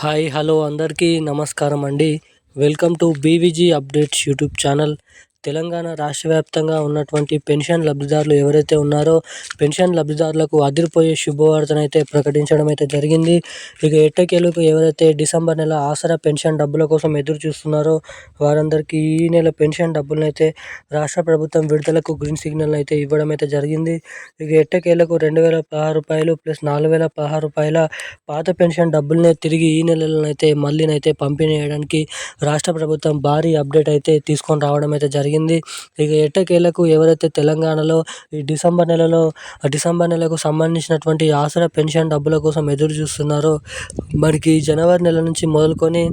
Hi hello అందరికీ నమస్కారం అండి. Welcome to BVG updates YouTube channel. Telangana రాష్ట్ర వ్యాప్తంగా ఉన్నటువంటి పెన్షన్ లబ్ధిదారులు ఎవరైతే ఉన్నారో పెన్షన్ లబ్ధిదారులకు అదిరిపోయే శుభవార్తనైతే ప్రకటించడం అయితే జరిగింది. ఇక ఎట్టకేలకు ఎవరైతే డిసెంబర్ నెల ఆసరా పెన్షన్ డబ్బుల కోసం ఎదురు చూస్తున్నారో వారందరికీ ఈ నెల పెన్షన్ డబ్బులనైతే రాష్ట్ర ప్రభుత్వం విడుదలకు గ్రీన్ సిగ్నల్ అయితే ఇవ్వడం అయితే జరిగింది. ఇక ఎట్టకేలకు 2016 రూపాయలు ప్లస్ 4016 రూపాయల పాత పెన్షన్ డబ్బులనే తిరిగి ఈ నెలలోనైతే మళ్ళీనైతే పంపిణీ చేయడానికి రాష్ట్ర ప్రభుత్వం భారీ అప్డేట్ అయితే తీసుకొని రావడం అయితే జరిగింది. ఇక ఎట్టకేలకు ఎవరైతే తెలంగాణలో ఈ డిసెంబర్ నెలకు సంబంధించినటువంటి ఆసరా పెన్షన్ డబ్బుల కోసం ఎదురు చూస్తున్నారో మనకి జనవరి నెల నుంచి మొదలుకొని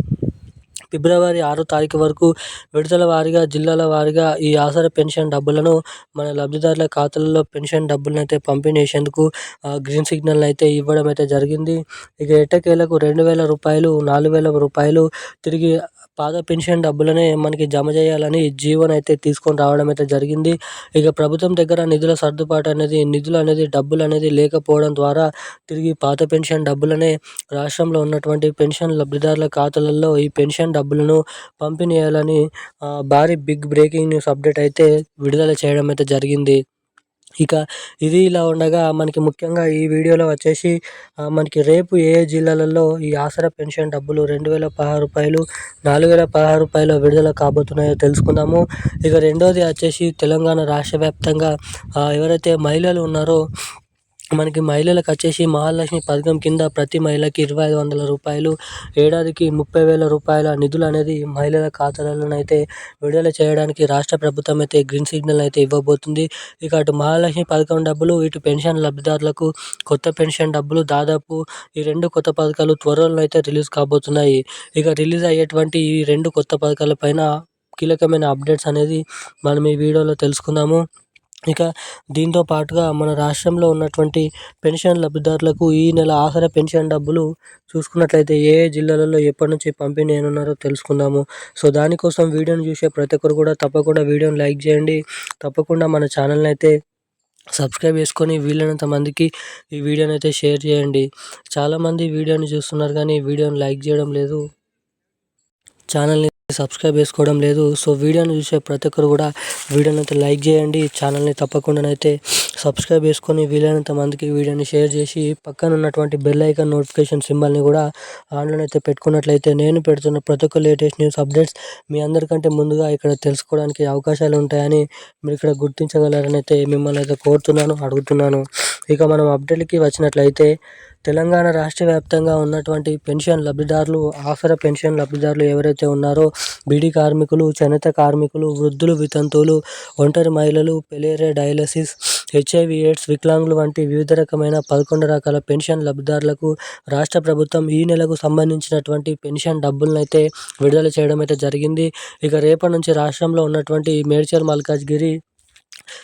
ఫిబ్రవరి 6వ తారీఖు వరకు విడతల వారీగా జిల్లాల వారీగా ఈ ఆసరా పెన్షన్ డబ్బులను మన లబ్ధిదారుల ఖాతాలలో పెన్షన్ డబ్బులనైతే పంపిణీ చేసేందుకు గ్రీన్ సిగ్నల్ అయితే ఇవ్వడం అయితే జరిగింది. ఇక ఎట్టకేలకు 2000 రూపాయలు 4000 రూపాయలు తిరిగి పాత పెన్షన్ డబ్బులనే మనకి జమ చేయాలని జీవోనైతే తీసుకొని రావడం అయితే జరిగింది. ఇక ప్రభుత్వం దగ్గర నిధులు అనేది డబ్బులు అనేది లేకపోవడం ద్వారా తిరిగి పాత పెన్షన్ డబ్బులనే రాష్ట్రంలో ఉన్నటువంటి పెన్షన్ లబ్ధిదారుల ఖాతాలలో ఈ పెన్షన్ డబ్బులను పంపిణీ చేయాలని భారీ బిగ్ బ్రేకింగ్ న్యూస్ అప్డేట్ అయితే విడుదల చేయడం అయితే జరిగింది. ఇక ఇది ఇలా ఉండగా మనకి ముఖ్యంగా ఈ వీడియోలో వచ్చేసి మనకి రేపు ఏ జిల్లాలలో ఈ ఆసరా పెన్షన్ డబ్బులు 2016 రూపాయలు 4016 రూపాయలు విడుదల కాబోతున్నాయో తెలుసుకుందాము. ఇక రెండోది వచ్చేసి తెలంగాణ రాష్ట్ర వ్యాప్తంగా ఎవరైతే మహిళలు ఉన్నారో మనకి మహిళలకు వచ్చేసి మహాలక్ష్మి పథకం కింద ప్రతి మహిళకి 2500 రూపాయలు ఏడాదికి 30,000 రూపాయల నిధులు అనేది మహిళల ఖాతాలలోనైతే విడుదల చేయడానికి రాష్ట్ర ప్రభుత్వం అయితే గ్రీన్ సిగ్నల్ అయితే ఇవ్వబోతుంది. ఇక అటు మహాలక్ష్మి పథకం డబ్బులు ఇటు పెన్షన్ లబ్ధిదారులకు కొత్త పెన్షన్ డబ్బులు దాదాపు ఈ రెండు కొత్త పథకాలు త్వరలో అయితే రిలీజ్ కాబోతున్నాయి. ఇక రిలీజ్ అయ్యేటువంటి ఈ రెండు కొత్త పథకాల పైన కీలకమైన అప్డేట్స్ అనేది మనం ఈ వీడియోలో తెలుసుకుందాము. ఇక దీంతో పాటుగా మన రాష్ట్రంలో ఉన్నటువంటి పెన్షన్ లబ్ధిదారులకు ఈ నెల ఆసరా పెన్షన్ డబ్బులు చూసుకున్నట్లయితే ఏ జిల్లాలలో ఎప్పటి నుంచి పంపిణీ చేయనున్నారో తెలుసుకుందాము. సో దానికోసం వీడియోని చూసే ప్రతి ఒక్కరు కూడా తప్పకుండా వీడియోని లైక్ చేయండి. తప్పకుండా మన ఛానల్ని అయితే సబ్స్క్రైబ్ చేసుకొని వీలైనంత మందికి ఈ వీడియోని అయితే షేర్ చేయండి. చాలామంది వీడియోని చూస్తున్నారు కానీ వీడియోని లైక్ చేయడం లేదు, ఛానల్ని సబ్స్క్రైబ్ చేసుకోవడం లేదు. సో వీడియోని చూసే ప్రతి ఒక్కరు కూడా వీడియోని అయితే లైక్ చేయండి. ఛానల్ని తప్పకుండానైతే సబ్స్క్రైబ్ చేసుకొని వీలైనంత మందికి వీడియోని షేర్ చేసి పక్కన ఉన్నటువంటి బెల్ ఐకాన్ నోటిఫికేషన్ సింబల్ని కూడా ఆన్లో అయితే పెట్టుకున్నట్లయితే నేను పెడుతున్న ప్రతి ఒక్క లేటెస్ట్ న్యూస్ అప్డేట్స్ మీ అందరికంటే ముందుగా ఇక్కడ తెలుసుకోవడానికి అవకాశాలు ఉంటాయని మీరు ఇక్కడ గుర్తించగలరని అయితే మిమ్మల్ని అయితే అడుగుతున్నాను. ఇక మనం అప్డేట్కి వచ్చినట్లయితే తెలంగాణ రాష్ట్ర వ్యాప్తంగా ఉన్నటువంటి పెన్షన్ లబ్ధిదారులు ఆసరా పెన్షన్ లబ్ధిదారులు ఎవరైతే ఉన్నారో బీడీ కార్మికులు, చేనేత కార్మికులు, వృద్ధులు, వితంతువులు, ఒంటరి మహిళలు, పెలేరే, డయాలసిస్, HIV ఎయిడ్స్, వికలాంగులు వంటి వివిధ రకమైన 11 రకాల పెన్షన్ లబ్ధిదారులకు రాష్ట్ర ప్రభుత్వం ఈ నెలకు సంబంధించినటువంటి పెన్షన్ డబ్బులనైతే విడుదల చేయడం అయితే జరిగింది. ఇక రేపటి నుంచి రాష్ట్రంలో ఉన్నటువంటి మేడ్చల్, మల్కాజ్గిరి,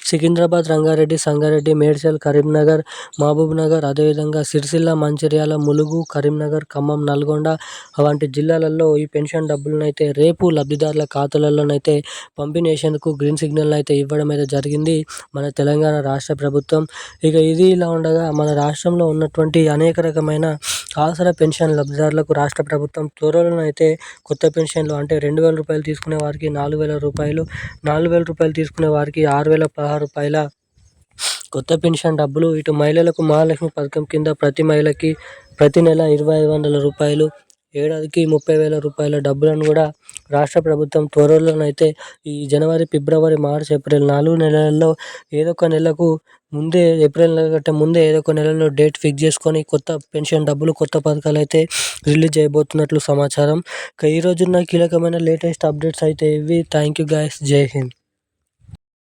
సికింద్రాబాద్, రంగారెడ్డి, సంగారెడ్డి, మేడ్చల్, కరీంనగర్, మహబూబ్నగర్, అదేవిధంగా సిరిసిల్ల, మంచిర్యాల, ములుగు, కరీంనగర్, ఖమ్మం, నల్గొండ వంటి జిల్లాలలో ఈ పెన్షన్ డబ్బులనైతే రేపు లబ్ధిదారుల ఖాతాలలోనైతే పంపిణీ చేసేందుకు గ్రీన్ సిగ్నల్ అయితే ఇవ్వడం అయితే జరిగింది మన తెలంగాణ రాష్ట్ర ప్రభుత్వం. ఇక ఇది ఇలా ఉండగా మన రాష్ట్రంలో ఉన్నటువంటి అనేక రకమైన ఆసరా పెన్షన్ లబ్ధిదారులకు రాష్ట్ర ప్రభుత్వం త్వరలోనైతే కొత్త పెన్షన్లు అంటే 2000 రూపాయలు తీసుకునే వారికి 4000 రూపాయలు, 4000 రూపాయలు తీసుకునే వారికి 6016 రూపాయల కొత్త పెన్షన్ డబ్బులు, ఇటు మహిళలకు మహాలక్ష్మి పథకం కింద ప్రతి మహిళకి ప్రతి నెల 2500 రూపాయలు, ఏడాదికి 30,000 రూపాయల డబ్బులను కూడా రాష్ట్ర ప్రభుత్వం త్వరలోనైతే ఈ జనవరి, ఫిబ్రవరి, మార్చ్, ఏప్రిల్ 4 నెలల్లో ఏదో ఒక నెలకు ముందే ఏప్రిల్ నెల కంటే ముందే ఏదో ఒక నెలలో డేట్ ఫిక్స్ చేసుకొని కొత్త పెన్షన్ డబ్బులు, కొత్త పథకాలు అయితే రిలీజ్ చేయబోతున్నట్లు సమాచారం. ఇక ఈరోజున్న కీలకమైన లేటెస్ట్ అప్డేట్స్ అయితే ఇవి. Thank you guys. జై హింద్.